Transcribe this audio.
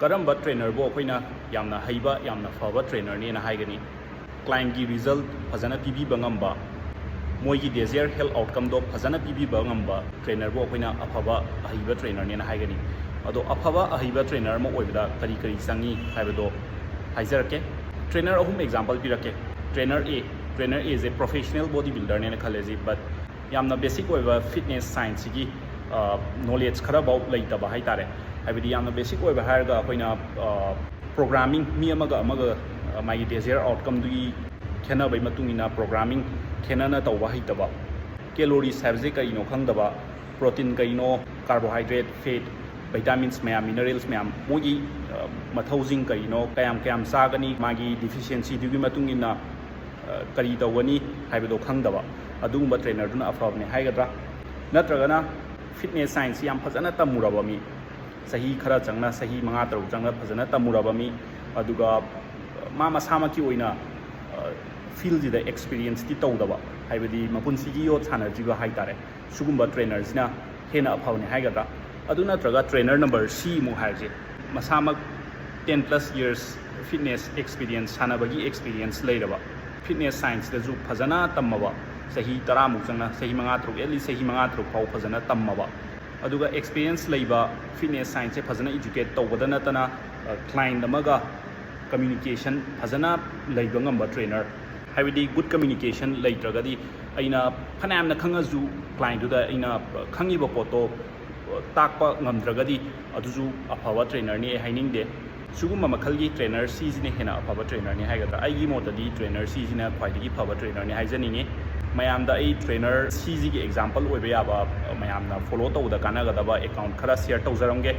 ꯀꯔꯝꯕ ꯇ꯭ꯔꯦꯅꯔꯕꯨ ꯑꯩꯈꯣꯏꯅ ꯌꯥꯝꯅ ꯍꯩꯕ ꯌꯥꯝꯅ ꯐꯕ ꯇ꯭ꯔꯦꯅꯔꯅꯦꯅ ꯍꯥꯏꯒꯅꯤ ꯀ꯭ꯂꯥꯏꯟꯒꯤ ꯔꯤꯖꯜꯠ ꯐꯖꯅ ꯄꯤꯕꯤꯕ ꯉꯝꯕ ꯃꯣꯏꯒꯤ ꯗꯦꯖꯤꯌꯔ ꯍꯦꯜꯊ ꯑꯥꯎꯠꯀꯝꯗꯣ ꯐꯖꯅ ꯄꯤꯕꯤꯕ ꯉꯝꯕ ꯇ꯭ꯔꯦꯅꯔꯕꯨ ꯑꯩꯈꯣꯏꯅ ꯑꯐꯕ ꯑꯍꯩꯕ ꯇ꯭ꯔꯦꯅꯔꯅꯦꯅ ꯍꯥꯏꯒꯅꯤ ꯑꯗꯣ ꯑꯐꯕ ꯑꯍꯩꯕ ꯇ꯭ꯔꯦꯅꯔ ꯑꯃ ꯑꯣꯏꯕꯗ ꯀꯔꯤ ꯀꯔꯤ ꯆꯪꯏ ꯍꯥꯏꯕꯗꯣ ꯍꯥꯏꯖꯔꯛꯀꯦ ꯇ꯭ꯔꯦꯅꯔ ꯑꯍꯨꯝ ꯑꯦꯛꯖꯥꯝꯄꯜ ꯄꯤꯔꯛꯀꯦ ꯇ꯭ꯔꯦꯅꯔ ꯑꯦꯁꯦ ꯄ꯭ꯔꯣꯐꯦꯁꯅꯦꯜ ꯕꯣꯗꯤ ꯕꯤꯜꯗꯔꯅꯦꯅ ꯈꯜꯂꯁꯤ ꯕꯠ ꯌꯥꯝꯅ ꯕꯦꯁꯤꯛ ꯑꯣꯏꯕ ꯐꯤꯠꯅꯦꯁ ꯁꯥꯏꯟꯁꯁꯤꯒꯤ ꯅꯣꯂꯦꯖ ꯈꯔꯐꯥꯎ ꯂꯩꯇꯕ ꯍꯥꯏꯇꯥꯔꯦ ꯍꯥꯏꯕꯗꯤ ꯌꯥꯝꯅ ꯕꯦꯁꯤꯛ ꯑꯣꯏꯕ ꯍꯥꯏꯔꯒ ꯑꯩꯈꯣꯏꯅ ꯄ꯭ꯔꯣꯒ꯭ꯔꯥꯃꯤꯡ ꯃꯤ ꯑꯃꯒ ꯃꯥꯒꯤ ꯗꯦꯖꯤꯌꯔ ꯑꯥꯎꯠꯀꯝꯗꯨꯒꯤ ꯈꯦꯠꯅꯕꯒꯤ ꯃꯇꯨꯡ ꯏꯟꯅ ꯄ꯭ꯔꯣꯒ꯭ꯔꯥꯃꯤꯡ ꯈꯦꯠꯅꯅ ꯇꯧꯕ ꯍꯩꯇꯕ ꯀꯦꯂꯣꯔꯤꯁ ꯍꯥꯏꯕꯁꯦ ꯀꯔꯤꯅꯣ ꯈꯪꯗꯕ ꯄ꯭ꯔꯣꯇꯤꯟ ꯀꯔꯤꯅꯣ ꯀꯥꯔꯕꯣꯍꯥꯏꯗ꯭ꯔꯦꯠ ꯐꯦꯠ ꯚꯤꯇꯥꯃꯤꯟꯁ ꯃꯌꯥꯝ ꯃꯤꯅꯔꯦꯜꯁ ꯃꯌꯥꯝ ꯃꯣꯏꯒꯤ ꯃꯊꯧꯁꯤꯡ ꯀꯔꯤꯅꯣ ꯀꯌꯥꯝ ꯆꯥꯒꯅꯤ ꯃꯥꯒꯤ ꯗꯤꯐꯤꯁꯤꯌꯦꯟꯁꯤꯗꯨꯒꯤ ꯃꯇꯨꯡ ꯏꯟꯅ ꯀꯔꯤ ꯇꯧꯒꯅꯤ ꯍꯥꯏꯕꯗꯣ ꯈꯪꯗꯕ ꯑꯗꯨꯒꯨꯝꯕ ट्रेनरꯗꯨꯅ ꯑꯐꯕꯅꯦ ꯍꯥꯏꯒꯗ꯭ꯔꯥ ꯅꯠꯇ꯭ꯔꯒꯅ ꯐꯤꯠꯅꯦꯁ ꯁꯥꯏꯟꯁꯁꯤ ꯌꯥꯝ ꯐꯖꯅ ꯇꯝꯃꯨꯔꯕ ꯃꯤ ꯆꯍꯤ ꯈꯔ ꯆꯪꯅ ꯆꯍꯤ 5-6 ꯆꯪꯅ ꯐꯖꯅ ꯇꯝꯃꯨꯔꯕ ꯃꯤ ꯑꯗꯨꯒ ꯃꯥ ꯃꯁꯥꯃꯛꯀꯤ ꯑꯣꯏꯅ ꯐꯤꯜꯁꯤꯗ ꯑꯦꯛꯁꯄꯤꯔꯤꯌꯦꯟꯁꯇꯤ ꯇꯧꯗꯕ ꯍꯥꯏꯕꯗꯤ ꯃꯄꯨꯟꯁꯤꯒꯤ ꯌꯣꯠ ꯁꯥꯟꯅꯗ꯭ꯔꯤꯕ ꯍꯥꯏꯇꯥꯔꯦ ꯁꯤꯒꯨꯝꯕ ꯇ꯭ꯔꯦꯅꯔꯁꯤꯅ ꯍꯦꯟꯅ ꯑꯐꯕꯅꯦ ꯍꯥꯏꯒꯗ꯭ꯔꯥ ꯑꯗꯨ ꯅꯠꯇ꯭ꯔꯒ ꯇ꯭ꯔꯦꯅꯔ ꯅꯝꯕꯔ C ꯑꯃꯨꯛ ꯍꯥꯏꯔꯁꯦ ꯃꯁꯥꯃꯛ 10+ years ꯐꯤꯠꯅꯦꯁ ꯑꯦꯛꯁꯄꯤꯔꯤꯌꯦꯟꯁ ꯁꯥꯟꯅꯕꯒꯤ ꯑꯦꯛꯁꯄꯤꯔꯤꯌꯦꯟꯁ ꯂꯩꯔꯕ ꯐꯤꯠꯅꯦꯁ ꯁꯥꯏꯟꯁꯇꯁꯨ फजना तम्मबा सही 10 चंगना सही 5-6 एटली सही 5-6 फाउ फजना तम्मबा अदुगा एक्सपीरियंस लेबा फिटनेस साइंस से फजना एजुकेट तौबदा नतना क्लाइंट अमगा कम्युनिकेशन फजना लेबा ngamba ट्रेनर हाइबदी गुड कम्युनिकेशन लेत्रगदी अइना फनामना खंगजु क्लाइंट दुदा अइना खंगिबा पोतो ताकपा ngамद्रगदी अदुजु अफावा ट्रेनर ने हाइनिंगदे सुगुम्बा मखलगी ट्रेनर सीजिने हेना अफाबा ट्रेनर ने हाइगदा आइगी मोददी ट्रेनर सीजिना ख्वाइदगी फबा ट्रेनर ने हाइजनिंगे मयामदा आई ट्रेनर सीजी के एग्जांपल ओइबा याबा मयामना फॉलो तौदा कानागदबा अकाउंट खरा शेयर तौजरमगे